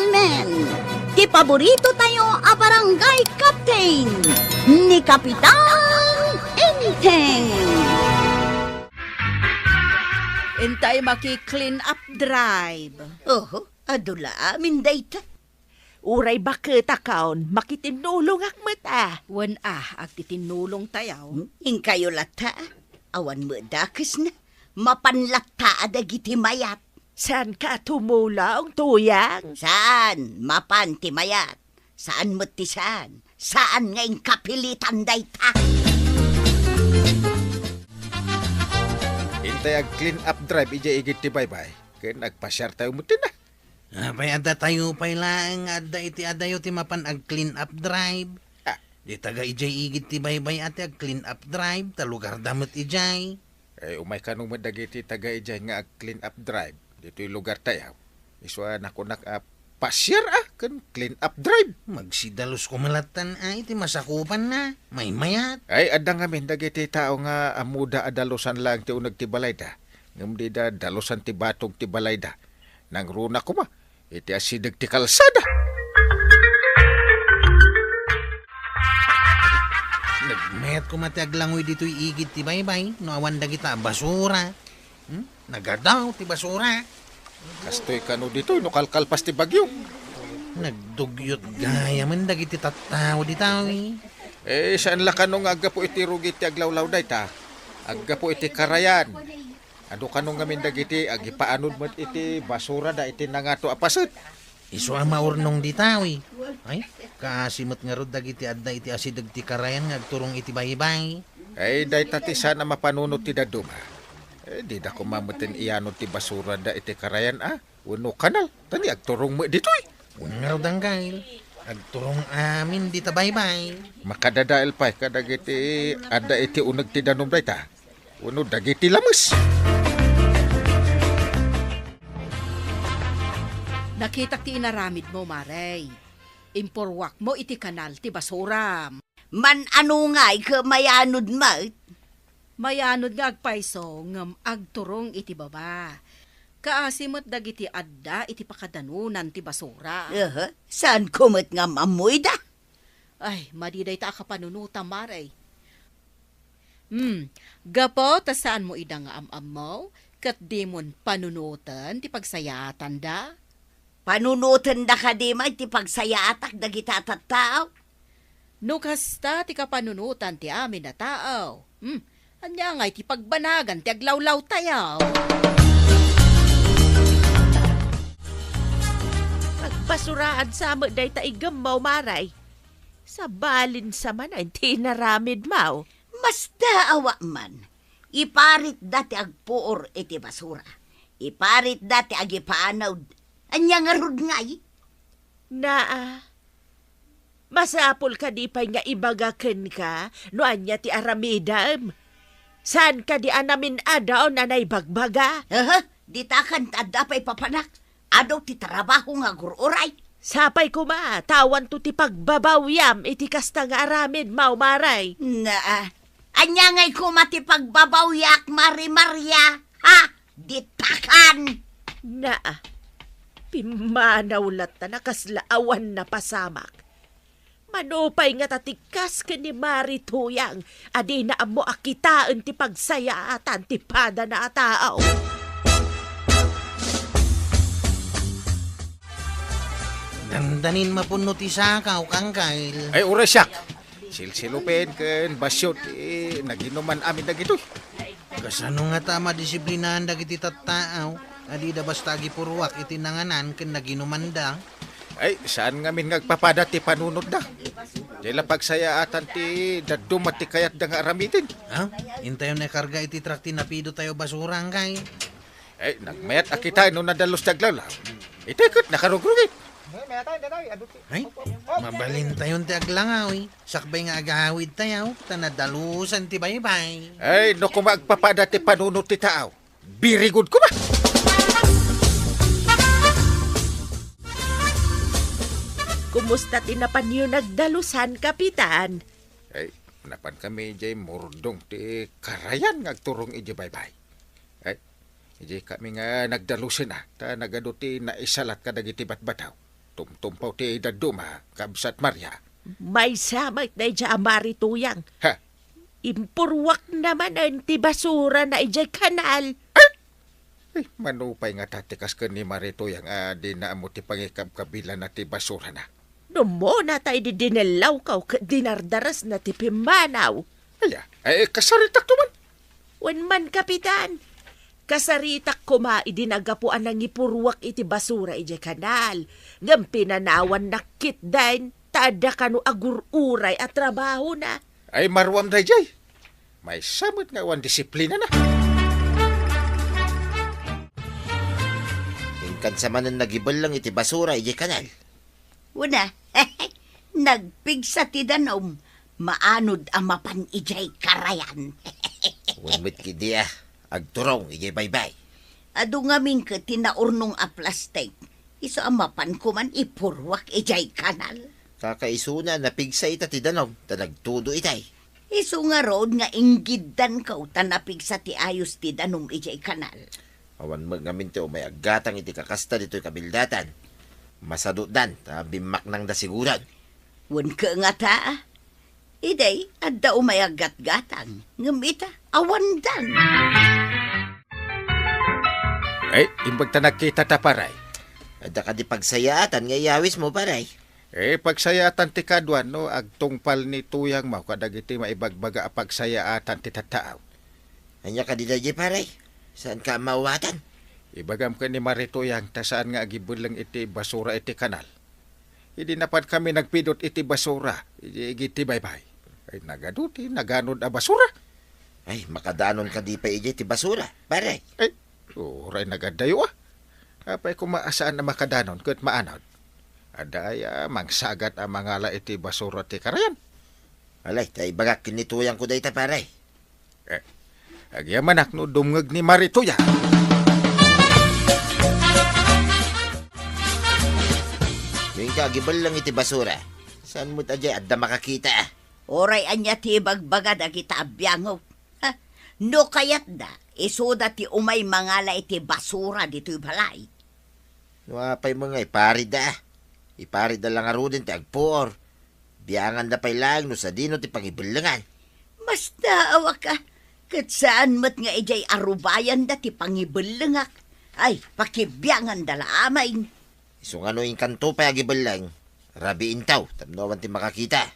gentlemen, ti paborito tayo a barangay captain ni Kapitan Enteng. Intay maki-clean up drive. Oh, adula amin dayta. Uray bakit akaon, makitinulong akmat Wan ag titinulong tayaw. Inkayo lata, awan mo dakis na. Mapanlata adagiti mayat. Saan ka tumulong, tuyang? Saan? Mapan ti mayat. Saan mo ti saan? Saan ngayon kapilitan dayta? Hintay ag clean up drive, ija igit ti baybay. Kaya nagpasyar tayo mutin na. Pay ada tayo pay lang, ada iti adayo ti mapan ag clean up drive. Di taga ijay igit ti baybay ati ag clean up drive, talugar damot ijay. Umay kanong madagiti taga ija nga ag clean up drive. Dito'y lugar tayo. Iswa nakunak pasyar kan clean up drive. Magsidalos ko malatan iti masakupan na, may mayat. Ay, adang amin, dagiti tao nga amuda adalosan lang ti unag ti balayda. Ngamdi da dalosan ti batog ti balayda. Nang runa ko ma, iti asidag ti kalsada. Nagmayat ko mati aglangoy dito'y igit ti baybay, no awan dagita basura. Nagadaw ti basura. Kastoy kano dito, nukalkalpas ti bagyo. Nagdugyot gaya man dagiti tattao ditaw Saan la kanong aga po iti rugit ti aglawlaw day ta? Aga po iti karayan. Ano kanong ngamin dagiti, agipaanod mo iti basura da iti nangato apasit. Iso ang maurnong ditawi. Ay, kasimot nga rod dagiti adda iti asidag ti karayan nga agturong iti baybay. Ay, day tati sana mapanunod ti daduma. Di da kumamutin iyanod ti basura da iti karayan Uno kanal, tani agturong mo dito'y. Nga rod ang gail. Agturong amin di ta baybay. Makadadael pa, kadagiti adda iti unag ti danom day ta. Uno dagiti lamas. Nakita ti inaramid mo, Maray. Imporwak mo iti kanal ti basura. Man ano nga'y kamayanod ma? Mayanod nga agpaiso ngam agturong iti baba. Kaasimot dagiti adda iti pakadanunan ti basura. Saan kumot nga mamoy da? Ay, madiday ta kapanunuta, Maray. Gapo, ta saan mo idang am-am mo? Kat di mon panunutan ti pagsayatan da? Panunutan da ka di ma, ti pagsayatak da kita tattao. Nukasta ti kapanunutan ti amin na tao. Anya nga ti pagbanagan ti aglawlaw tayaw. Pagbasuraan sa mo day ta igamaw, Maray. Sa balin sa man ay tinaramid maw. Mas daawa man. Iparit dati agpuor iti basura. Iparit dati agipaanaw. Anya nga rod nga'y. Masapol ka di pa nga ibagaken ka, no anya ti aramidam. Saan ka di anamin adaw na naibagbaga? Di takan tada pa'y papanak. Adaw ti trabaho nga gururay. Sapay ko ma, tawan to ti pagbabawyam iti kasta nga aramid, Maray. Anya nga'y kumati pagbabawyak, Maria. Ha? Di takan. Pimanawlat na nakaslaawan na pasamak. Manupay nga tatikas ka ni Mari Tuyang, adi na mo akitaan ti pagsayaatan ti pada na atao. Dandanin mapuno ti sakaw kang kail. Ay, ura siyak. Silsilupin ken basyot, naginuman amin dagitoy. Kasano nga tama disiplinahan dagiti tattao. Adi da basta gipurwak iti nanganan ken naginumanda. Ay, saan ngamin ngagpapada ti panunod da? Dila pagsayaatan ti dadum at ti kayat da nga aramitin. Intayo na karga iti trak tinapido tayo basura ang kay. Ay, nagmayat akita no nadalos daglala. Itikot, nakarugrugit. Ay, mabalin tayon ti aglangaw Sakbay nga agawid tayo, tanadalusan ti baybay. Ay, no kung magpapada ti panunod ti tao. Birigod ko ba? Kumusta tinapan niyo nagdalusan, Kapitan? Ay, napan kami jay murdong ti karayan ngagturong iji baybay. Ay, iji kami nga nagdalusin ta nagaduti na isalat ka dagiti batbataw. tumtumpaw ti daduma, kabsat Maria. May samay na ija Marituyang. Ha? Impurwak naman ang ti basura na ijay kanal. Ay, manupay nga tatikas ka ni Marito yang di na mo ti pangikab-kabila na ti basura na. No mo na tayo di dinalaw kaw dinardaras na ti pimanaw. Ay, kasaritak to man. Wen man, Kapitan. Kasaritak kuma idinagapuan ng ipurwak iti basura ijay kanal. Ngam pinanawan nakit dahin, tada kanu agururay at trabaho na. Ay, marwam dayjay. May samot nga wan disiplina na. Ingkan sa manan nagibal lang iti basura iti kanal. Una, nagpigsa ti danom, maanod ang mapan ijay karayan. Wamit kidi agturong iti baybay. Adu ngamin ka tinaurnong a plastic, iso ang mapan ko man ipurwak ijay kanal. Kakaisuna na pigsa ita ti danom, ta nagtudo itay. Iso nga road nga inggidan ka tanapigsa ti ayos ti danom ijay kanal. Awan magamin ti may agatang iti kakasta dito'y kabildatan. Masadudan, ta bimak nang dasiguran. Wan ka nga ta, iday, adda umayagat gatang, ngamita, awandan. Ay, imbag ta nakita ta paray. Ada ka di pagsayatan nga iyawis mo paray. Pagsayatan ti kadwan, no, agtungpal ni tuyang mo, kadagiti maibagbaga a pagsayatan ti tataaw. Anya ka di dahi paray. Saan ka mawatan? Ibagam ka ni Marito yang tasaan nga agibulang iti basura iti kanal. Hindi napat kami nagpidot iti basura, iti baybay. Ay nagaduti, naganod a basura. Ay, makadanon ka di pa iti basura, paray. Ay, uray nagadayo Apay kumaasaan na makadanon ket maanod. Adaya mangsagat ang mangala iti basura ti karayan. Alay, tay bagak kinituyang ko dayta paray. Agyaman no dumngeg ni Marito ya. Yung kagibal lang iti basura. Saan mo tadya adda makakita Oray anya ti bagbaga da kita abyangaw. No kayat da, isuda ti umay mangala iti basura dito'y balay. Nuapay mo nga, iparid Iparid lang arudin ti agpuor. Biyangan da pay lang no sa dino ti pangibilangan. Mas naawa ka, kat saan mat nga ijay arubayan da ti pangibalangak. Ay, pakibyangan da laamay. Iso nga no yung kanto pa agibal lang. Rabiin taw, tamnawan ti makakita.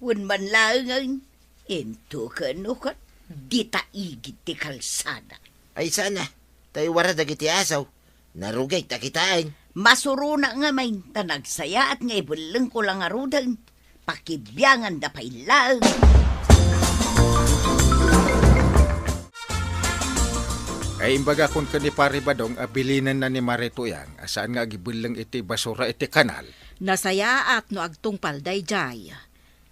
Wan man langan, ento ka no ka, di taigit ti kalsada. Ay sana, tayo wara dagiti asaw. Narugay takitaan. Masuruna nga may tanagsaya at nga ibulang ko lang arudan. Pakibyangan da pay lang. Ay imbaga kun ka ni pare badong abilinan na ni Marito yang asaan nga agibulang iti basura iti kanal. Nasaya at no agtungpal dayjay.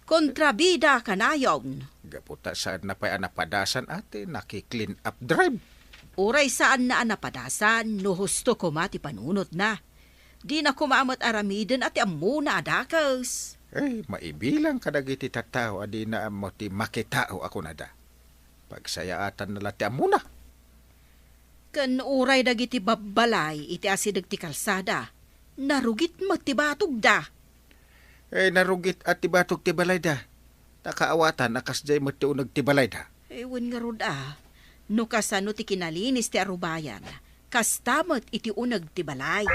Kontrabida kanayon. Gaputa saan na pay anapadasan ate naki-clean up drive. Uray saan na anapadasan no husto ko mati panunot na. Di na kumamot aramiden at amu na adakas. Maibilang kadagiti tattao adi na mo ti makitao ako na da. Pagsayaatan na lati amuna. Kan uray dagiti babbalay iti asidag ti kalsada. Narugit magtibatog da. Narugit at tibatog tibalay da. Nakaawatan nakasjay mo ti unag tibalay da. Ewan nga rod no kasano ti kinalinis ti arubayan. Kastamot iti unag ti balay.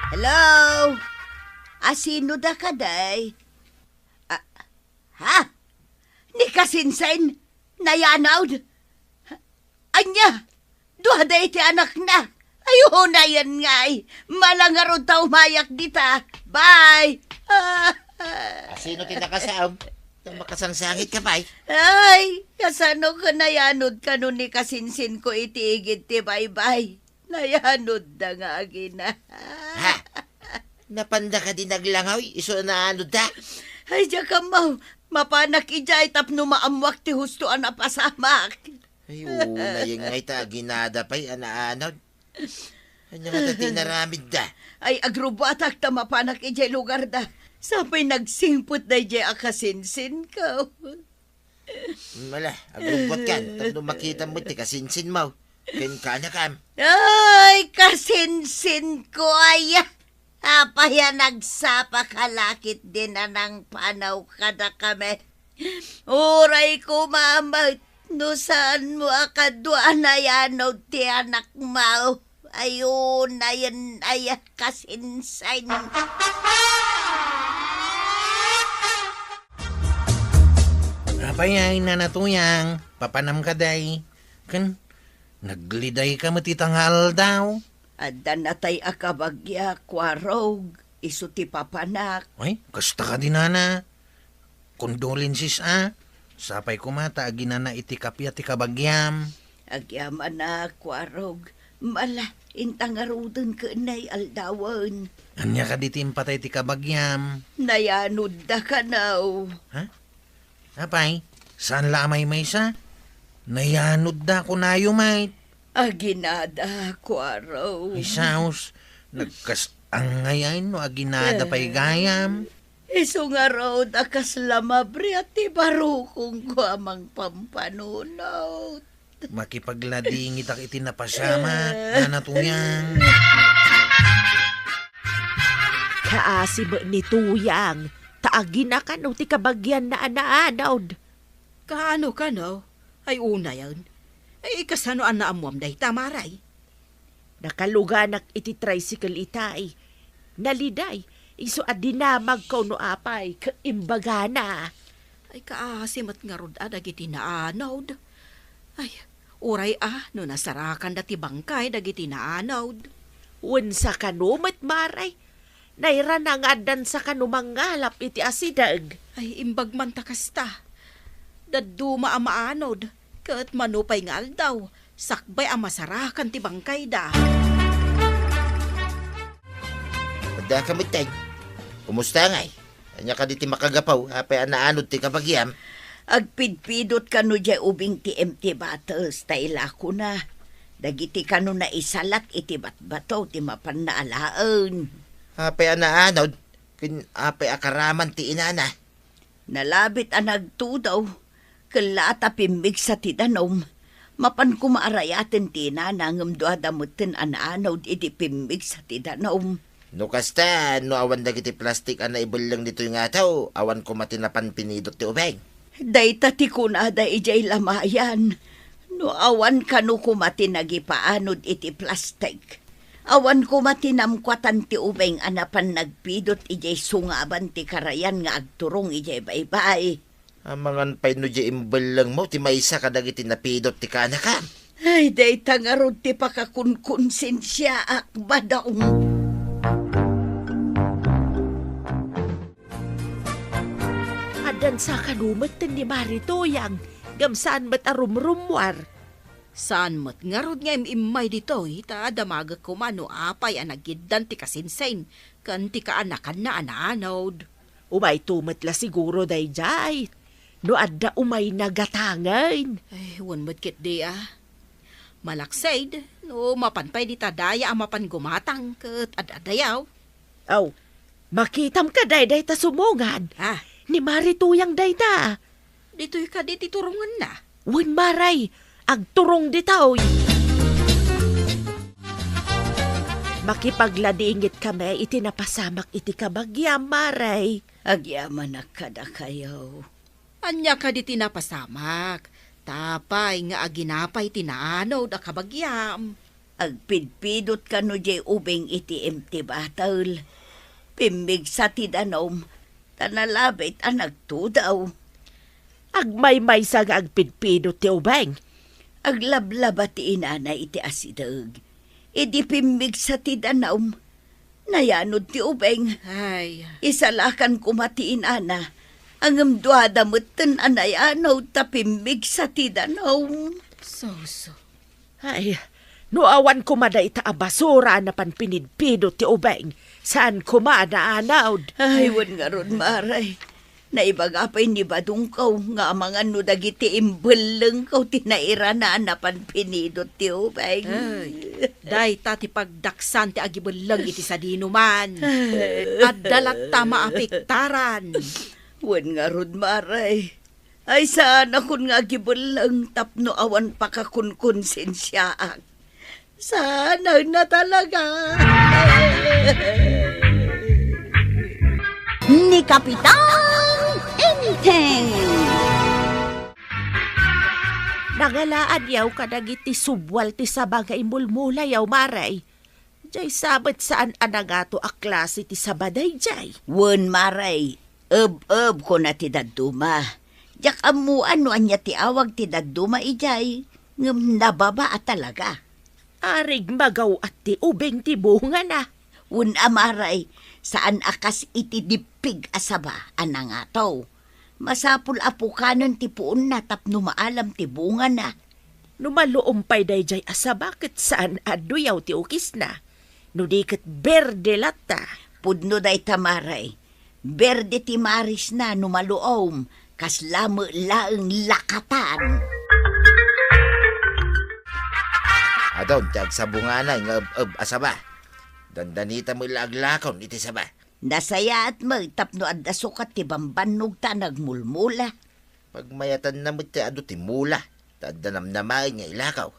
Hello? Asino da ka, day? Ha? Ni kasinsain? Nayanawd? Anya? Duha day ti anak na. Ayaw na yan nga malangarod ta umayak dita. Bye! Sino tinakasaam? Makasangsangit ka pa'y? Ay, kasano ka nayanod ka nun ni kasinsin ko itiigid ti bye-bye. Nayanod na nga agina. Ha? Napanda ka din naglangaw, iso na ano da? Ay, diya ka mau. Mapanak ijay tapno maamwak ti husto na pasamak. Ay, na yung ngay ta, ginada pa'y, ana-anaw. Ano nga dati naramid da? Ay, agrubatak ta mapanak ijay lugar da. Sapay nagsingput na ijay akasinsin ka. Mala, agrubot kan, tapno makita mo ti kasinsin mo. Ken kanya kam. Ay, kasinsin ko ay. Apaya nagsapa kalakit din na ng panaw kada kami. Uray ko mama, no saan mo akadwa na yan o ti anak mo. Ayun na yan ay kasinsin. Apay na natuyang, papanam ka day. Kan, nagliday ka matitangal daw. Adda natay akabagya, kwarog, iso ti papanak. Ay, kasta ka din na. Condolences Sapay kumata aginana iti kapya ti kabagyam. Agyaman na, kwarog. Mala, intangarudon ka na'y aldawan. Anya ka di timpatay ti kabagyam. Nayanod da ka now. Apay, saan lamay may sa? Nayanod da ko na mate. Aginada, kwarog. Ay saus, nagkas ang ngayon no aginada pa'y gayam. Iso nga raw dakas lamabri at ibarukong ko amang pampanunot. Makipaglading itak iti napasama na natuyang. Kaasi mo ni Tuyang, taagi na ka no ti kabagyan na anaanawd. Kaano ka no? Ay una yan. Ay kasano ang naamuam day tamaray. Nakaluganak iti tricycle itay. Naliday, iso adinamag ko no apay, kaimbagana. Ay kaasimat nga rod dagiti naanawd. Ay, uray no nasarakan dati bangkay dagiti naanawd. Unsa kanumat maray, nairanangadan sa kanumangalap iti asidag. Ay imbag man takasta. Daduma ang maanod, kat manupay nga aldaw, sakbay ang masarakan ti bangkay da. Ada ka mitay. Kumusta ngay? Anya ka di ti makagapaw, apay anaanod ti kabagyam. Agpidpidot ka no dya ubing ti empty bottles, taila ko na. Dagiti ka no na isalak iti batbato ti mapan na alaan. Apay anaanod, kin apay akaraman ti inana. Nalabit ang nagtudaw, kalata pimbig sa tidanom. Mapan kumaarayatin ti nanangam duadamutin anaanaw iti pimbig sa tidanom. No kasta, no awan dagiti plastik ana ibulang dito yung ataw, awan ko matinapan pinidot ti ubeng. Dayta ti kunada ijay lamayan. No awan kanu kumati nagipaanod iti plastik. Awan kumati namkwatan ti ubeng anapan nagpidot ijay sungaban ti karayan nga agturong ijay baybay. Amangan pay no di imbulang mo, ti maysa ka dagiti napidot ti kanakam. Ay, dayta nga rod ti pakakunkonsensya akbadaong. Adan sa kanumat ni Maritoyang, gamsaan mat arumrumwar. Saan mat nga rod nga imay dito, ita damagag ko mano apay ang nagiddan ti kasinsain, kan ti kaanakan na anaanod. Umay tumat la siguro day jay. No adda umay nagatangan. Ay, wan mat kit di Malaksaid, no mapanpay di tadaya ang mapan gumatang, kat adadayaw. Aw, makitam ka day ta sumungan. Ni Marituyang day ta. Dito'y ka di titurungan na. Wan maray, agturong ditaw. Makipagladingit kami iti napasamak iti kabagyam maray. Agyaman na kada kayo. Anya ka di tinapasamak. Tapay nga aginapay tinaanaw da kabagyam. Agpidpidot ka no jay ubing iti empty bottle. Pimbig sa tidanom, tanalabit ang nagtudaw. Agmay-may sa agpidpidot ti ubeng. Aglablaba ti inana iti asidag. Idi pimbig sa tidanom, nayanod ti ubeng. Ay, Isalakan kumati inana. Ang amduada mutin anayanaw tapimbig sa tidanaw. so. Ay, noawan kumada ita basura na panpinidpidot ti ubeng. Saan kumada anawd? Ay, wan nga ron maray. Naibagapay ni Badungkaw nga mga no dagiti imbeleng kaw tinaira na anapan pinidot ti ubeng. Ay, day ta ti pagdaksan ti agibulang iti sa dinuman. At dalat ta maapiktaran. Wan nga ron maray. Ay sana kun nga gibulang tapno awan pa ka kun konsensyaak. Sana na talaga. Ni Kapitan Enteng. Nangalaan yaw kadagiti subwal ti sabagay mulmula yaw maray. Jay sabat saan anagato a klase ti sabaday jay. Wen maray, eb ko na ti daduma. Jak amuan no anya ti awag ti daduma ijay. Ngem nababa at talaga. Arig magaw at ti ubeng ti bunga na. Wen amaray, saan akas iti dipig asaba anangataw. Masapul apukanon ti puon na tapno maalam ti bunga na. Numaluompay day jay asa bakit saan aduyaw ti ukis na. Nudiket berde lata. Pudno day tamaray. Berde ti maris na numaluom. Kas lamo laeng lakatan. Adon, tiyag sa bunga na, asaba. Dandanita mo ilaglakon, iti saba. Nasaya at tapno at dasukat ti bambanog ta nagmulmula. Pagmayatan na mo ti ado ti mula, tadanamnamain nga ilakaw.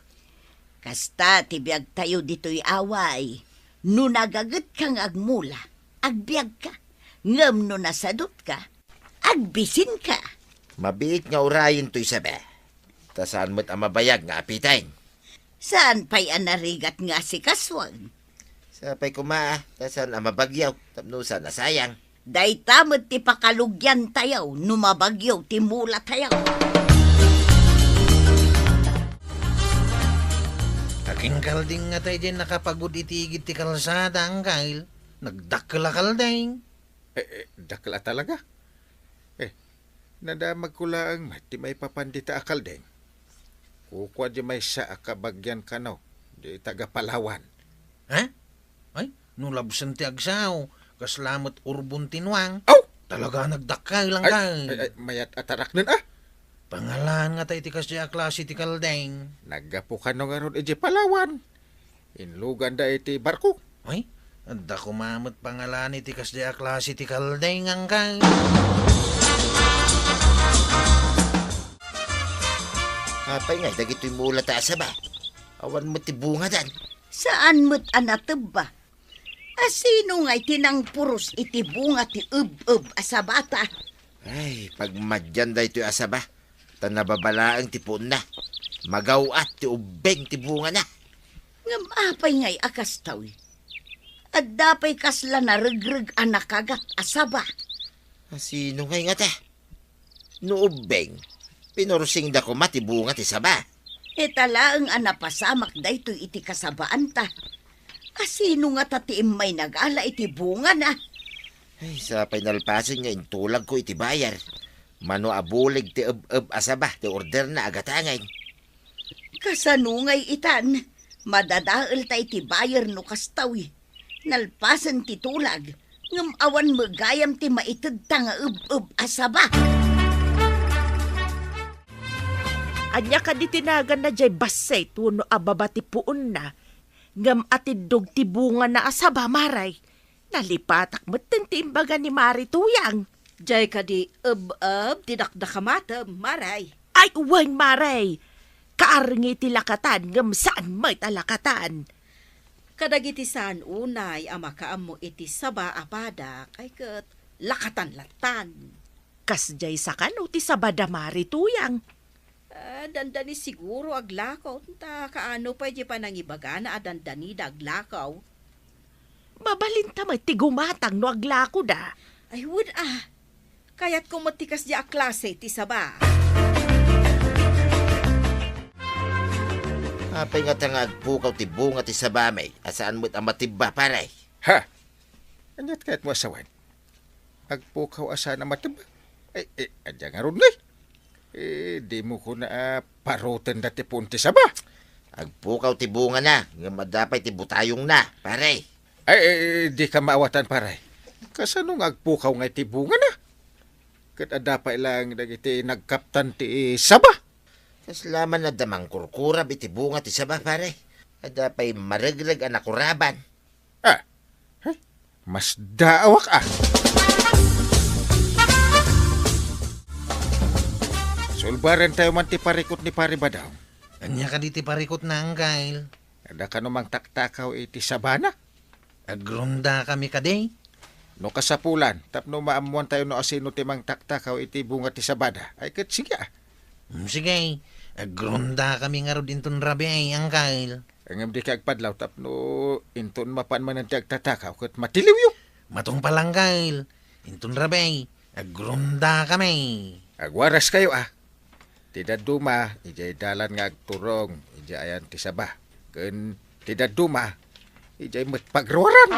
Kasta ti biag tayo dito'y away. No nagagat kang agmula, agbiag ka. Ngam no nasadot ka, agbisin ka. Mabiit nga urayin to'y saba. Tasaan mo't amabayag nga apitain. Saan pa'y anarigat nga si Kaswang? Sapay kumaa, tasaan amabagyaw, tapno sa nasayang. Day tamad ti pakalugyan tayaw, numabagyaw ti mula tayaw. Aking kalding nga tayo dyan nakapagod itigit ti kalsada ang kail. Nagdakla kalding. Dakla talaga. Nadamag ko lang, di may papandita akal din. Kukwa di may sa akabagyan ka no, di taga Palawan. Ha? Ay, nulabsan ti agsaw. Kaslamot urbon tinwang. Aw! Talaga nagdakay lang kail. Ay, mayat atarak nun Pangalan nga tayo ti kasya klase ti kalding. Nagapo ka no nga ron iti Palawan. Inlugan da iti barko. Ay, anda kumamot pangalan iti kasya klase ti kalding ang kail. Apay nga, dagito'y mula ta asaba. Awan mo ti bunga dan. Saan mo't anateb ba? Asino nga'y tinang puros iti bunga ti ub asabata? Ay, pag madyan da ito'y asaba, tanababalaang ti puon na. Magawat ti ubeng ti bunga na. Ngam apay nga'y akas tawi. At dapay kasla na regreg anak kagat asaba. Sino ngay nga ta? No ubeng, pinursing da ko mati bunga ti saba. Etala ang anapasamak da ito'y iti kasabaan ta. Asino nga tatiim may nagala iti bunga na? Ay, sa pinalpasin nga intulag ko iti bayar. Mano abulig ti asaba, ti order na agatangay. Kasanungay itan, madadaal ta iti bayar no kastawi. Nalpasan ti tulag, ngam awan magayam ti maitid ta nga asaba. Anya ka di tinagan na jay basay tuno ababa ti puon na. Ngam atidog ti bunga na asaba maray. Nalipatak mo't ti imbaga ni Mari Tuyang. Jay ka di dinakdakamata, maray. Ay uwan maray. Kaarngi ti lakatan ngam saan may talakatan. Kadagiti saan unay ama kaam mo iti saba apada kay ket lakatan-latan. Kas jay sakano ti sabada Mari Tuyang. Dandani siguro aglakaw. Ta kaano pa di pa nang ibaga na dandani da aglakaw. Mabalinta may ti gumatang no aglako da. Ay wood Kaya't kumatikas di a klase ti saba. Apay nga tanga agpukaw ti bunga ti sabamay. Asaan mo't amatibba paray. Ha? Anyat kahit mo asawan. Agpukaw asa na mataba. Adya nga ron di mo ko na paroten dati punti saba. Agpukaw ti bunga na. Nga madapay ti butayong na, paray. Di ka maawatan paray. Kasanong agpukaw nga ti bunga na? Kat adapay lang dagiti nagkaptan ti saba. Kaslaman na damang kurkurab iti bunga ti saba, paray. Adapay maraglag ang nakuraban. Mas daawak Sulbaran tayo man ti parikot ni pare ba daw? Anya ka di ti parikot na Uncle. Ada ka namang taktakaw iti sabana? Agronda kami kaday. No kasapulan, tapno maamuan tayo no asino ti mang taktakaw iti bunga ti sabana. Ay kat sige ah. Sige, agronda kami nga ro dinton rabi ay Uncle. Ang di ka agpadlaw tapno inton mapan man ti agtatakaw kat matiliw yung. Matong palang Uncle. Inton rabi, agronda kami. Agwaras kayo ah. Tidak duma, ijay dalan nga agturong, ijay ayan ti saba. Kun tidak duma, ijay matpagroran.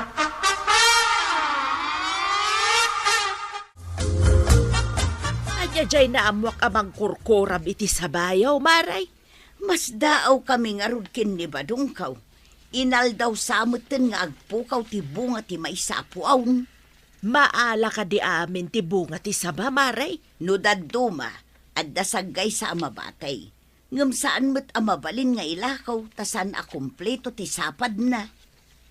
Anya jay naamwak amang kurkuram iti sabayaw, Maray. Mas daaw kami nga rod kin ni Badungkaw. Inal daw samutin nga agpukaw ti bunga ti may sapuawn. Maala ka di amin ti bunga ti saba, Maray. No daduma, at dasagay sa amabatay. Ngam saan mo't amabalin nga ilakaw, tasan a kumpleto ti sapad na.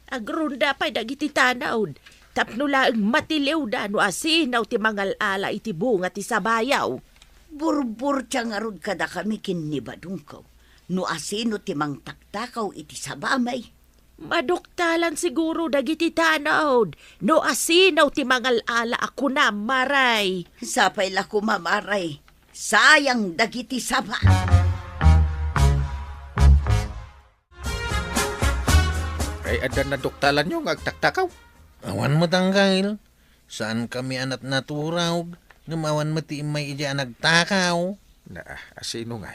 Agrunda pa'y dagiti tanawd. Tapno laeng matiliw da no asinaw ti mangal-ala iti bunga ti sabayaw. Burbur tiya nga rod kada kami kin ni Badungkaw. No asino ti mang taktakaw iti sabamay. Maduktalan siguro dagiti tanawd. No asinaw ti mangal-ala ako na, Maray. Sapay la kumamaray. Sayang dagiti saba. Ay adan na duktalan nyo nga agtaktakaw. Awan mo Uncle. Saan kami anat naturaw? Ngamawan mo ti may ija nagtakaw. Na asino nga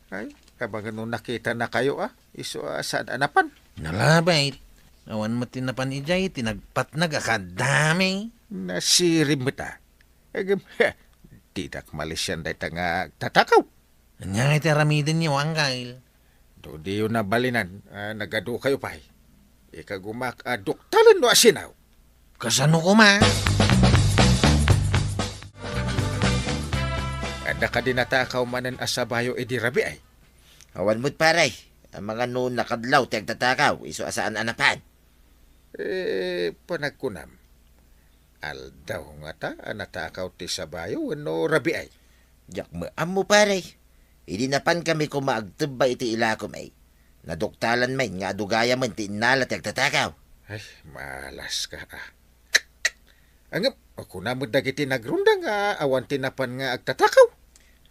ay, kabang nung nakita na kayo ah. Iso saan anapan? Nalabay. Awan mo tinapan ijay, tinagpat nagakadami. Nasirim mo ta. Agam, tidak Malaysian day nga tatakaw. Anya iti ramidin niyo, Uncle. Do di yun nabalinan, nagado kayo pa. Ikagumak duktalan no asinaw. Kasano ko ma? Ada ka din natakaw manan asabayo edi rabi ay. Awan mo't paray. Ang mga noon nakadlaw ti agtatakaw. Iso asaan anapan. Panagkunam. Aldaw nga ta, natakaw ti sabayo no rabi ay. Yak mo paray. Idinapan kami kumaagtaba iti ilakom ay. Naduktalan may nga dugaya man ti inala ti agtatakaw. Ay, malas ka ah. Angam, ako na mo dagiti nagrunda nga awan tinapan nga agtatakaw.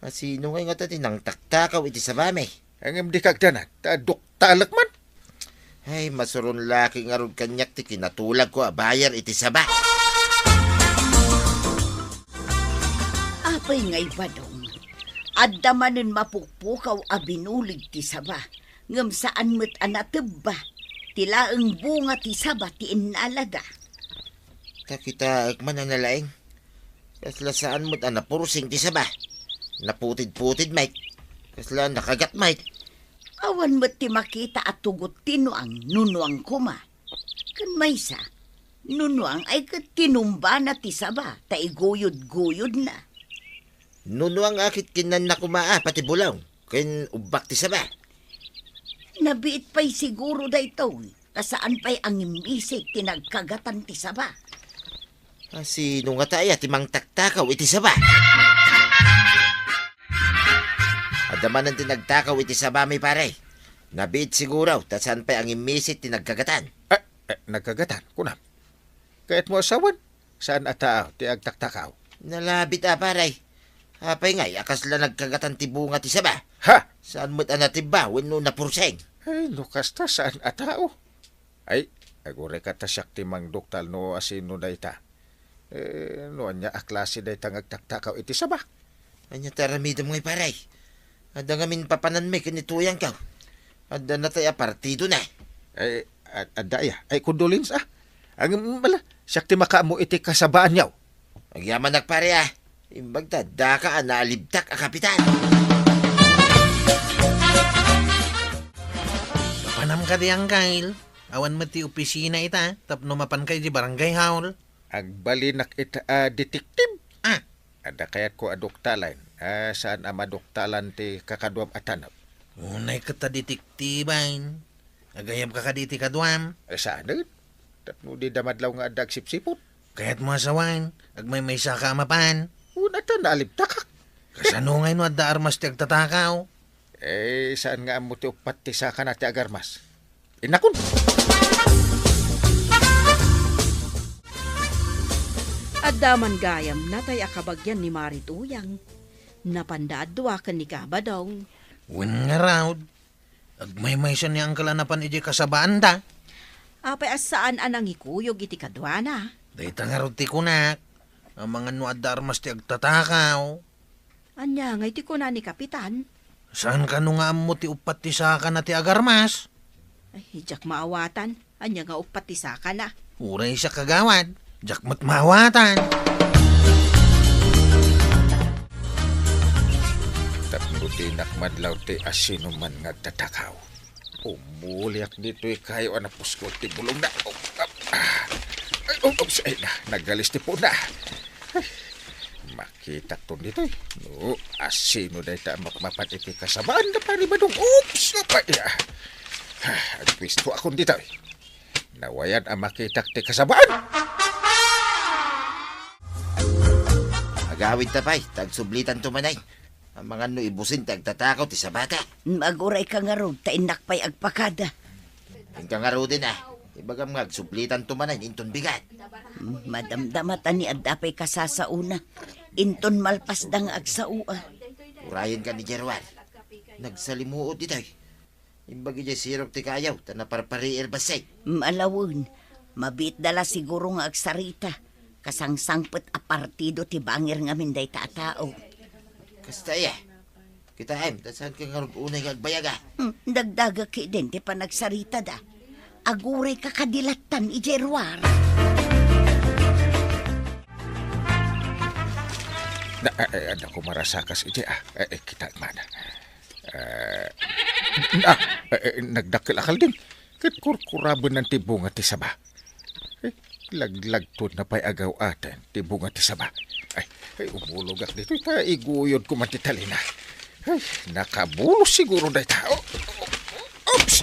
Sino nga nga nang taktakaw iti sabame? Angam di kagdanat, duktalak man. Ay, masuron laki nga ron kanyak ti kinatulag ko bayar iti saba. Apay ngay Badong. Adda manen mapukpukaw a binulig ti saba. Ngam saan mo't anateba. Tila ang bunga ti saba ti inalada. Takita man na nalaing. Kasla saan mo't anapursing ti saba. Naputid-putid, Mike. Kasla nakagat, Mike. Awan mo't ti makita at tugot tinuang nunuang kuma. Kan maysa, nunuang ay kat tinumba na ti saba. Taiguyod-guyod na. Nuno ang akit kinan na kumaa pati bulaw. Kin ubak ti saba. Nabiit pa'y siguro da ito. Kasaan pa'y ang imbisik tinagkagatan ti saba. Sino nga tayo timang taktakaw iti saba? Adaman ang tinagtakaw iti saba may pare. Nabiit siguro, tasan pa'y ang imbisik tinagkagatan. Nagkagatan, kunam. Kahit mo asawan, saan ataaw ti agtaktakaw? Nalabit pare. Apay ngay, akas la nagkagatan ti bunga ti saba. Ha! Saan mo't anatiba, wano napurseng. Ay, lukas ta saan atao? Ay, agure ka ta siyak ti mang duktal no asino dayta. No anya aklase dayta ngagtaktakaw iti saba. Anya taramidam ngay paray. Ada ngamin papanan may kanituyang ka. Ada na tayo partido na. Ay, adaya. Ay, condolence ah. Ang bala, siyak ti makaamo iti kasabaan niyaw. Agyaman nagpare Imbag ta, daka naalibtak a kapitan. Panam ka di Uncle. Awan mo ti opisina ita. Tapno mapan kayo di barangay hall. Agbalinak ita detektiv. Ada kayat ko aduktalan. Saan amaduktalan ti kakaduam atanap. Unay ka ta detektibain. Agayam ka kaditi kaduam. Saan din? Tapno di damadlaw nga adag sipsipot. Kaya't mo asawan. Agmay may saka mapan. Una ta naalibtakak. Kasano ngayon adda armas ti agtatakaw? Saan nga mo ti upat ti saka na ti agarmas? Inakon! Addaman gayam natay akabagyan ni Marituyang. Napandaadwa kan ni Kabadong. Win nga raw. Agmay-may siya ni angkala na pan iji kasabaan da. Apay as saan anang ikuyog iti kadwana. Dahita nga raw ti kunak. Ang mga no adda armas ti agtatakaw. Anya nga iti ko na ni Kapitan. Saan ka no nga mo ti upat ti saka na ti agarmas? Ay, hijak maawatan. Anya nga upat ti saka na. Uray siya kagawad. Jakmat mawatan. Tapno tinak madlaw ti asino man nga tatakaw. Umuliak dito'y kayo anapos ko ti bulong na. Ay na, nagalis ti po na. Makita to dito eh. No, asino dahi ta makmapat iti kasabaan na paribadong. Oops! Napaya. Agpisto akong dito eh. Nawayan ang makita ti kasabaan. Agawid tapay, tagsublitan tumanay. Ang mga no ibusin, tagtatakaw ti sa bata. Maguray ka nga ro, tainak pa'y agpakada. Ang kangaro din Ibagam nga, sublitan tumanay, inton bigat. Madamdamatan ni Adapay kasasauna. Inton malpas dang agsaua. Urayan ka ni Jerwan. Nagsalimuot dito. Imbagi dyan sirok ti kayaw, tanaparpari erbasay. Malawon, mabit dala siguro nga agsarita. Kasangsangpet a partido ti bangir nga minday tatao. Kasta kita tasan ka nga unay nga agbayaga. Dagdaga ki din ti panagsarita da. Aguray ka kadilatan ijerwar. Ada ko marasakas iti kita mana. Nagdakil akal din. Kat kurkuraban ng tibunga ti saba. Laglag to na pa'y agaw atin, tibunga ti saba. Umulog ak dito, iguyod ko man ti talina. Nakabulos siguro na tao. Oops!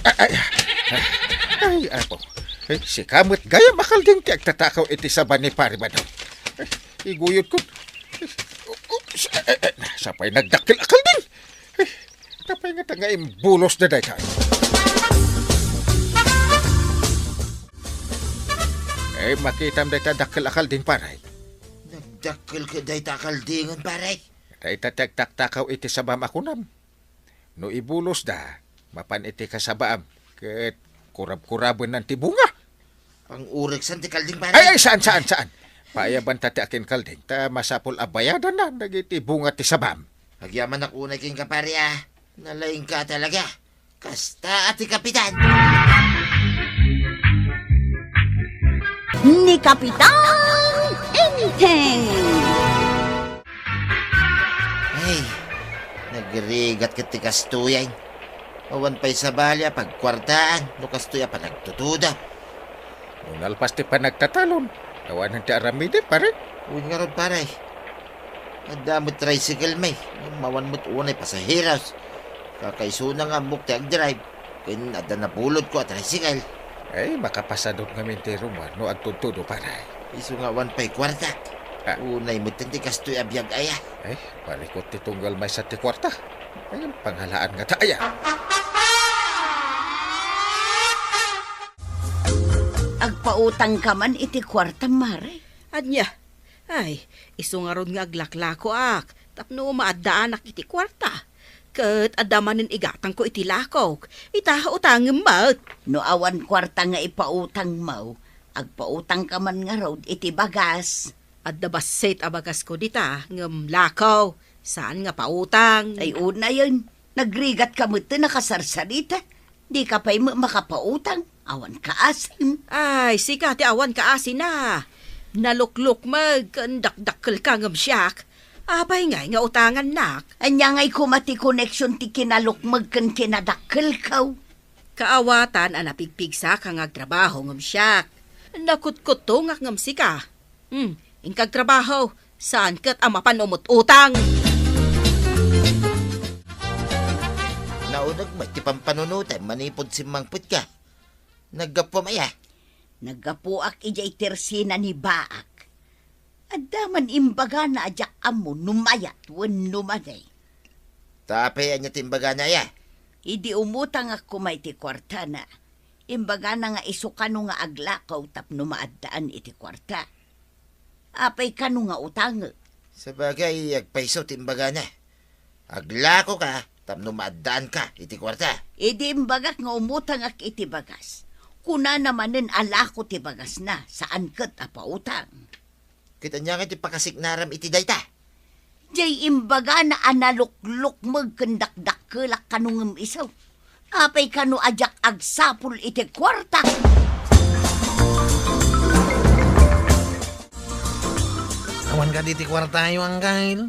Ako. Si kamot gaya makal din ti agtatakaw iti saba ni Paribado. Iguyod ko. Oops! Sapay nagdakil akal din. Tapay nga tanga imbulos na dahi tayo. Makitam dahi dakil akal din paray. Nagdakil ka dahi takal dingon paray. Dahi tatagtaktakaw iti sabam akunam. No ibulos da, mapan iti kasabam. Ket kurab-kuraban ng tibunga. Pang urik san ti kalding paray. Saan? Paayaban tati akin kalding. Ta masapol abayadan na, nagiti bunga ti sabam. Agyaman ako unay king kapari Nalaing ka talaga. Kasta ati kapitan. Ni Kapitan Enteng! Ay, nagrigat ka ti kastuyan. Awan pa'y sa balya pagkwartaan. No kastuya pa nagtutuda. Nalpas ti pa nagtatalon. Tawanan ti aramide pare. Uwin nga ron paray. Adamot tricycle may. Mawan mo't unay pasahiras. Kakaisuna nga mukti ang drive. Kaya ada napulod ko at tricycle. Makapasadot ngamin ti rumar no agtutudo pare. Iso nga wan pa'y kwarta. Unay mo't ti kastuya biyag aya. Palikot ti tunggal may sa ti kwarta. Panghalaan nga taaya. Agpautang ka man iti kwarta, mare. Anya, ay, iso nga ron nga aglaklako ak. Tapno maadaan ak iti kwarta. Kat adamanin igatang ko iti lakok. Itahautang mat. No awan kwarta nga ipautang mau, agpautang ka man nga raw iti bagas. Adda basit abagas ko dita, ngem lakaw. Saan nga pautang? Ay una yun, nagrigat ka mo ito nakasarsarita. Di ka pa'y makapautang, awan ka asim. Ay, sika ti awan ka asin na. Nalukluk magkandakdakkel ka ngem siyak. Abay nga utangan nak. Anya nga'y kumati connection ti kinalukmag kan kinadakkel kaw. Kaawatan anapigpigsa ka nga trabaho ngem siyak. Nakutkutong ak ngem sika. Ingkag trabaho, saan kat amapan umut-utang? Naunag may ti pampanunutan, manipod si mangput ka. Naggapo maya. Naggapuak ijay tersina ni Baak. Adaman imbaga na ajak amo numayat wen numanay. Tapay anya timbaga na ya. Idi umutang ako may ti kwarta na. Imbaga na nga isukano nga aglakaw tapno maaddaan iti kwarta. Apay kano nga utang. Sa bagay, agpaiso timbaga na. Aglako ka, tapno maadaan ka, iti kwarta. Idi imbagak nga umutang ak iti bagas. Kuna namanin alako ti bagas na saan kat apautang. Kita niya nga iti pakasiknaram iti dayta. Jay imbaga na analukluk magkandakdakkelak kanungem isaw. Apay kano ajak agsapul iti kwarta. Awan ka diti kwartayo ang kail.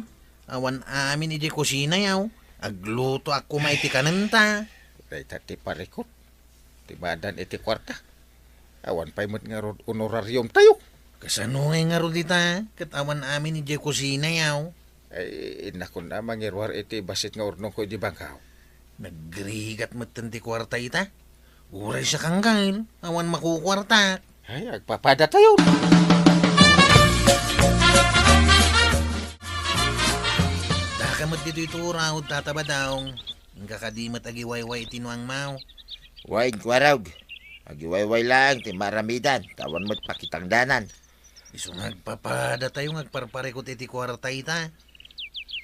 Awan amin iti kusina yaw. Agluto ako maiti kanenta. Dayta ti parikot. Ti badan iti kwarta. Awan pa'y mo't nga rod honoraryom tayo. Kasano nga ro dita? Kat awan amin iti kusina yaw. Ay, inakon na mangirwar iti basit nga urnong ko di bangkaw. Nagrigat matan ti kwarta ita. Uray siya kang kail. Awan makukwarta. Ay, agpapada tayo. Dakamot dito ituraw, tataba daw. Ang kakadimat agiwayway tinuang mau. Wain kwarag. Agiwayway lang, ti maramidan. Tawan mo't pakitang danan. Iso nagpapada tayo ngagparparikot iti kwarta ita.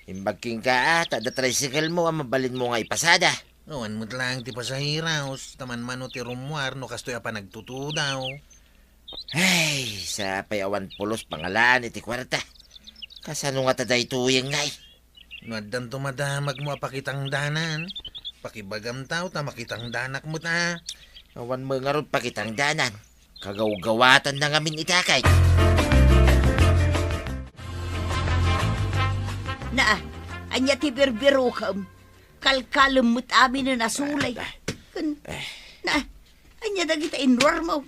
Imbagking ka tada tricycle mo, mabalin mo nga ipasada. Awan mo't lang ti pasahiraos. Taman mano ti rumwar no kastoy apa nagtutu daw. Ay, sa payawan pulos pangalaan iti kwarta. Kasano nga taday tuyeng ngay. Nuaddan tumadamag mo apakitang danan. Pakibagam tao ta makitang danak mo ta. Awan mo nga ron pakitang danan. Kagawgawatan na ngamin itakay. Na, anya ti birbiro kam. Kalkalem mo't amin na nasulay. Na, anya dagita inwar mo.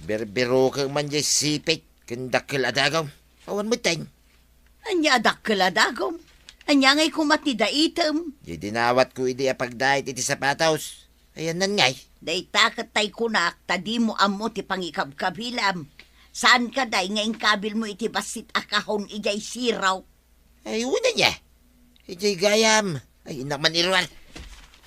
Berbero kang manja sipit. Kandakil adagaw. Awan mo tayong. Anya adakkel adagom. Anya ngay kumatida item. Di dinawat ko idi apagdahit iti sapataws. Ayan nan ngay. Day takat tay kunak, tadi mo amo ti pangikabkabilam. Saan ka day ngayon kabil mo iti basit akahon ijay siraw. Ay, una niya. Ijay gayam. Ay, inaman irwar.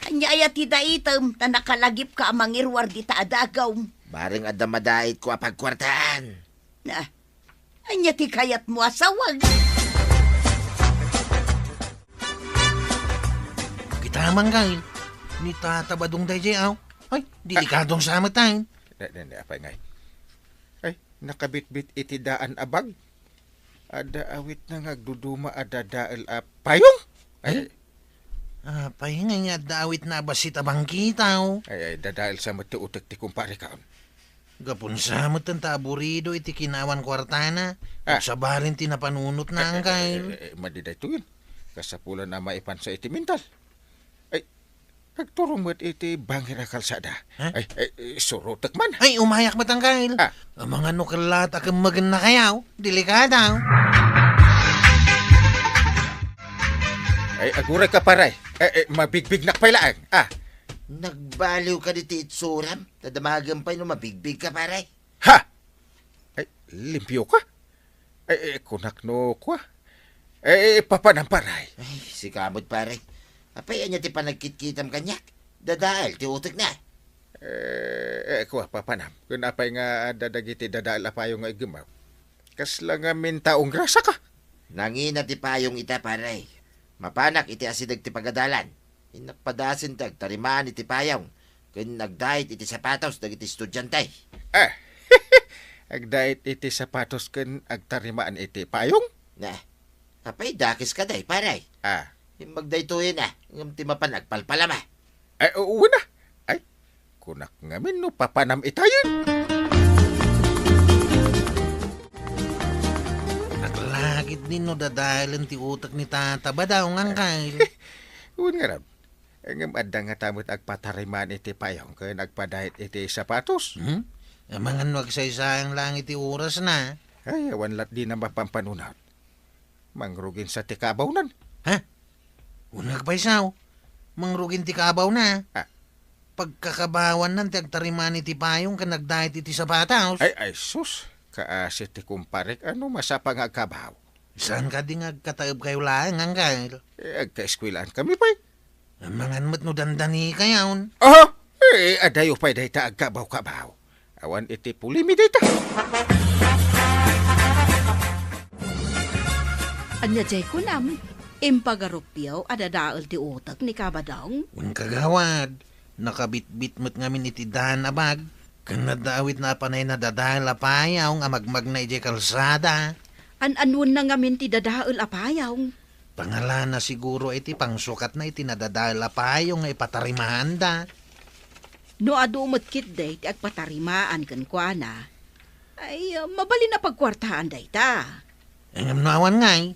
Anya aya ti daitem, ta nakalagip ka amang irwar di ta adagaw. Bareng adamadait ko apagkwartaan. Na, anya ti kayat mo asawag. Kita man kail. Ni tatabadong day jay aw. Ay, delikadong sama tayo. Hindi, apay ngay. Ay, nakabitbit iti daan abag. Ada awit na ngagduduma ada dael payong. Ay, Pahingay nga dawit na basit abang kitaw. ay, dadael sa mati utek ti kumpare kaon. Gapon sa matan ta aburido iti kinawan kwartana. Ah. Sa barin tinapanunot na ang kail. Madiday to yun. Kasapulan na maipan sa iti mental. Ay, nagturong mo't iti bangir a kalsada. Ha? Ay, surutek man. Ay, umayak matang kail. Ah. Ang mga nukalat akang maganda kayaw. Delikadaw. Ay, aguray ka paray. Mabigbig na pailaan. Nagbaliw ka dito itsuram. Tadamagan pa'y no mabigbig ka paray. Ha! Ay, limpyo ka. Ay, kunak no kwa. Ay, papanang paray. Ay, si kamot paray. Apay anya ti panagkitkitam kanyak. Dadaal, ti utek na. Kuha, papanam. Kung apay nga dadagiti dadaal apayo nga igimaw. Kasla nga mintaong grasa ka. Nangina ti payong ita paray. Mapanak iti asidag ti pagadalan. Inakpadasin tag tarimaan iti payong. Kun nagdahit iti sapatos dagiti estudyantay. Agdait iti sapatos ken agtarimaan iti payong. Na, apay dakis ka day paray. Magdaytoy na. Ngam ti mapan agpalpalama. Ay, uwi na. Ay, kunak nga min no papanam itayin. Naglagit din no dadalan ti utak ni tataba daw nga kail. Uwi nga ram. Ngam adda nga tamot agpatarimaan iti payong ken agpadahit iti sapatos. Ang mga nagsaysayang lang iti oras na. Ay, awan lat di na mapampanunat. Mangrugin sa tikabaw nan. Unag pa isaw. Mangrugin ti kabaw na. Ah. Pagkakabawan nan ti agtariman iti payong kan nagdahit iti sapatos. Ay, sus. Kaasit ti kumparik, ano masapa nga kabaw? Saan ka di nga kataob kayo lang, Angkal? Agka-eskwilaan kami pa'y. Amangan mo't no dandani kayaon. Aha! Adayo pa'y dayta agkabaw-kabaw. Awan iti pulimi dayta. Anya jay ko nam, impagaropyaw adadaal ti utak ni Kabadong. Ang kagawad, nakabit-bit mo't ngamin iti dahan abag. Kan nadawit na panay na dadahal apayaw nga magmag na iti kalsada. An-anun na ngamin ti dadaal apayaw. Pangalan na siguro iti pangsukat na iti nadadahal apayaw nga ipatarimahan da. No adumot kit day ti agpatarimaan kan kwa na. Ay, mabali na pagkwartahan day ta. Ang amnawan ngay.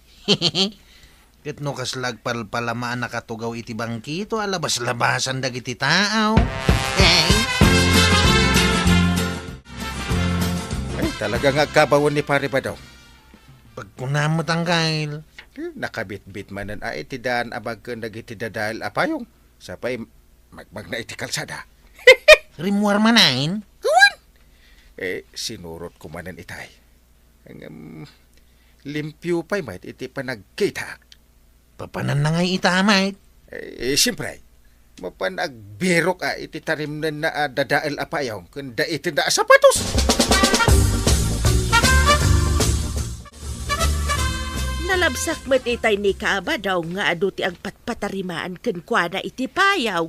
Ket no kaslag palpalamaan nakatugaw iti bangkito alabas-labasan dagiti tao. Hey. Ay, talaga nga agkabawan ni pare ba daw? Pagkunamot ang kail. Nakabit-bit manan ay iti daan abag ka nagiti dadahal apayong. Sapay magmag na iti kalsada. Rimuar manain. Sinurot ko manan itay. Ang limpyo pa'y may iti panagkita. Papanan na ngay itamay. Siyempre, mapanagbirok iti tarim na dadaal apayong kunda iti da sapatos. Nalabsak met itay ni Kabadaw nga adu ti agpatpatarimaan ken kuana iti payaw.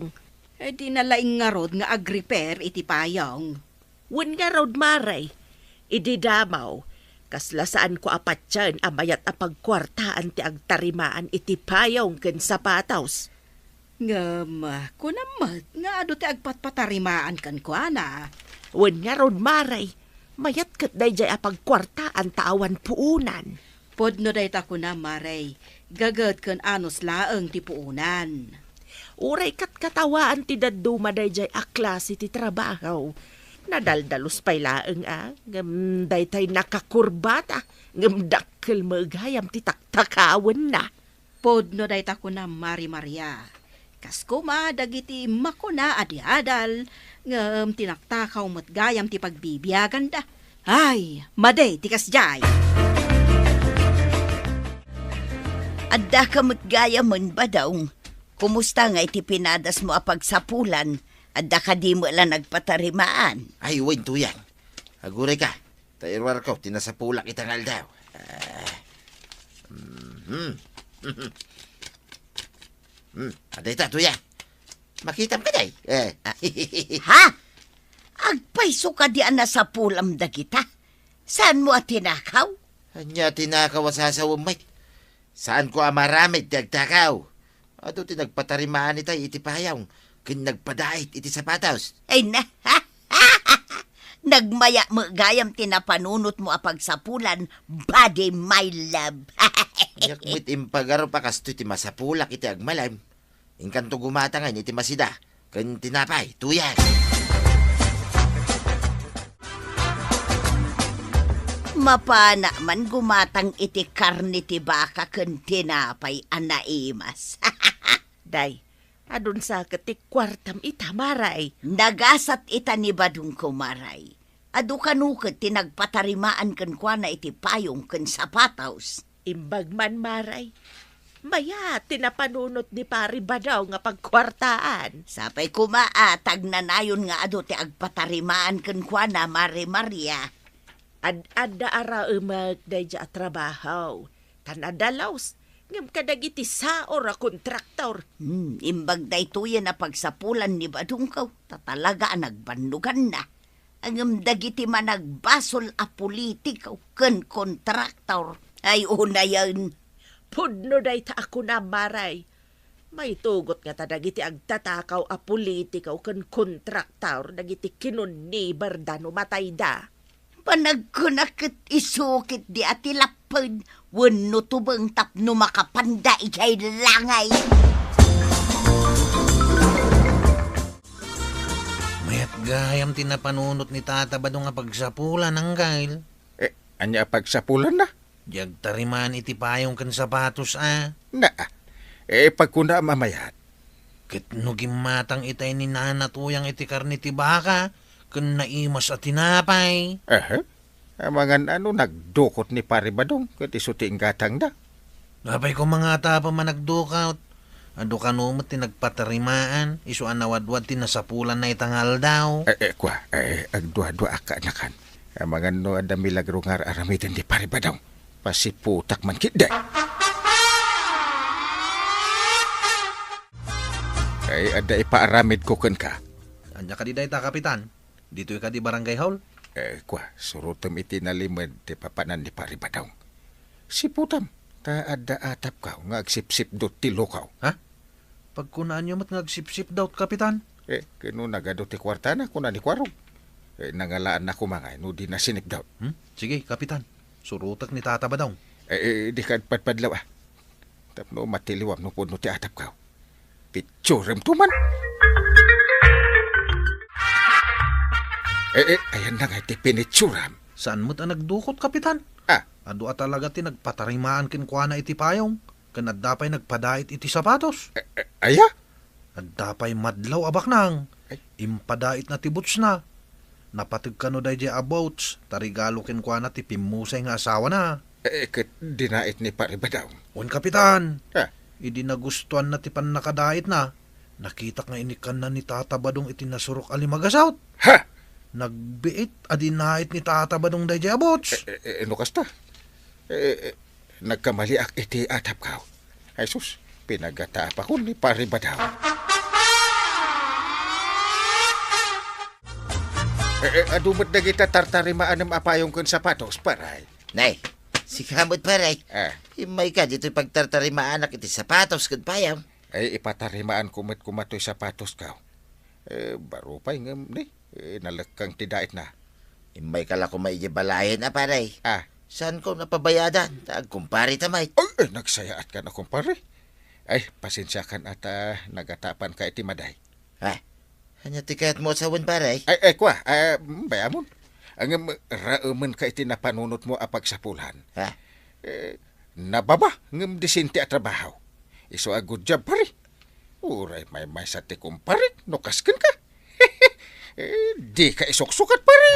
Di nalaing nga rod nga agrepair iti payong. Wen nga rod maray, idi damaw, kasla saan ko apat tiyan amayat apagkwartaan ti agtarimaan iti payaw ken sapataws. Ngam, kunamat nga ado ti agpatpatarimaan kan kwa na. Wen nga rod maray, mayat ket dayjay apagkwartaan taawan puunan. Podno day ta kuna maray, gagad kan anos laeng ti puunan. Uray kat katawaan ti daduma dayjay aklase ti trabaho. Nadaldalos pay laeng ngam daytay nakakurbata, ngam dakkel magayam ti taktakawan na. Podno day ta kuna Mari Maria. Kasko ma dagiti makuna adi-adal, ngam tinaktakaw mo't gayam ti pagbibiyagan da. Ay, maday ti kasjay. Adda ka matgayamon ba daw? Kumusta nga iti pinadas mo apagsapulan? Adda ka di mo lang nagpatarimaan. Ay, wen tuyang. Aguray ka. Tairwar ko, tinasapulak itangal daw. Aday ta, tuyang. Makitam ka day. Ha? Agpaiso ka di na sa pulam da kita? Saan mo at tinakaw? Anya tinakaw asasawang may. Saan ko amaramid tagtakaw? Ato tinagpatarimaan itay iti payaw. Kin nagpadait iti sapataws. Ay na, ha? Nagmaya mo gayam tinapanunot mo apagsapulan, body my love. Yakmit impagaro pa kasto iti masapulak iti agmalam. Inkanto gumatangan iti masida. Kin tinapay, tuyang. Mapana man gumatang iti karni ti baka ken tinapay anaimas. Day, adun sa ketik kwartam itamaray. Nagasat ita ni badung kumaray. Adu kanukot tinagpatarimaan ken kuana iti payong ken sapataws. Imbag man maray. Maya, tinapanunot ni Pari Badaw nga pagkwartaan. Sapay kumaatag na nayon nga adu ti agpatarimaan ken kuana Mari Maria. Ad-adda ara umag dayja at trabaho. Tanadalaws, ngam kadagiti saor a kontraktor. Imbag daytoy na pagsapulan ni Badungkaw, tatalaga nagbandugan na. Ang dagiti managbasol a politikaw ken kontraktor. Ay una yan. Pudno day ta ako na maray. May tugot nga ta dagiti agtatakaw a politikaw ken kontraktor dagiti kinunni berdano matay da. Panagkunakit isukit di ati lapad, wano tubang tapno makapanda ijay langay. Mayat gayam tinapanunot ni Tata Badong nga pagsapulan ang gail. Anya pagsapulan na? Diag tariman iti payong kan sapatos Na, pagkuna mamayat. Ket no gimatang itay ni Nana tuyang iti karni ti baka, ken naimas at tinapay. Aha. Amangan ano, nagdukot ni pare badong, kat isuti ang gatang da. Napay ko mga tapa man nagdukaut. Ado kanumot ti nagpatarimaan. Isu anawadwad ti nasapulan na itangal daw. Kwa, agdua-dua ka anakan. Amangan no, ada milagrungar aramitin di pare badong. Pasiputak man kitday. Ay, ada ipaaramid ko kan ka. Anya ka di dayta, kapitan? Dito ka di barangay hall? Kwa, surutam iti nalimad ti papanan ni pare badong. Siputam, ta ada atap ka, nga agsipsip dot ti lokaw. Pagkunaan nyo mat nagsipsip daw, kapitan. Kano nagado ti kwarta na, kuna ni kwarog. Nangalaan na kumangay, no di na sinip daw. Sige, kapitan. Surutak ni tata ba daw? Di ka padpadlaw ah. Tapno matiliwam no puno ti atap ka. Picturem tuman. Ayan na nga ti pinitsuram. Saan mo't ang nagdukot, kapitan? Ado at talaga ti nagpatarimaan kin kwa na iti payong. Kanadapay nagpadait iti sapatos. Aya? Adapay madlaw abak nang. Impadait na ti boots na. Napatag ka no day abouts. Tarigalo kin kwa na ti pimusay nga asawa na. Kat dinait ni pare ba daw? On, kapitan. Ha? Idi nagustuhan na ti pan nakadait na. Nakita nga inikan na ni Tata Badong iti nasurok alimagasaut. Ha? Nagbiit adinait ni Tata Badong day abouts. Ano kasta? Nagkamali ak iti atap ka. Ay sus, pinagataap ako ni pare ba daw? Adumot na kita tartarimaan ng apayong kong sapatos, paray. Nay, si kamot paray. Himay ka dito pagtartarimaan ak iti sapatos kan payam. Ay ipatarimaan kumato'y sapatos ka. Baro pa ingam ni. Nalagkang tidait na. Himay ka lang kumaijibalayan na paray. Saan ko napabayadan? Kumpari tamay. Ay, nagsayaat ka na kumpare. Ay, pasensya kan at nagatapan ka iti maday. Hanya tikat mo sa wan paray. Ay, kwa, bayamon. Ang rauman ka iti napanunot mo apag sa pulhan. Nababa, ngam disinti at trabaho. Iso a good job pare. Uray, may sa ti kumpare, nukaskan ka. Di ka isoksukat pare.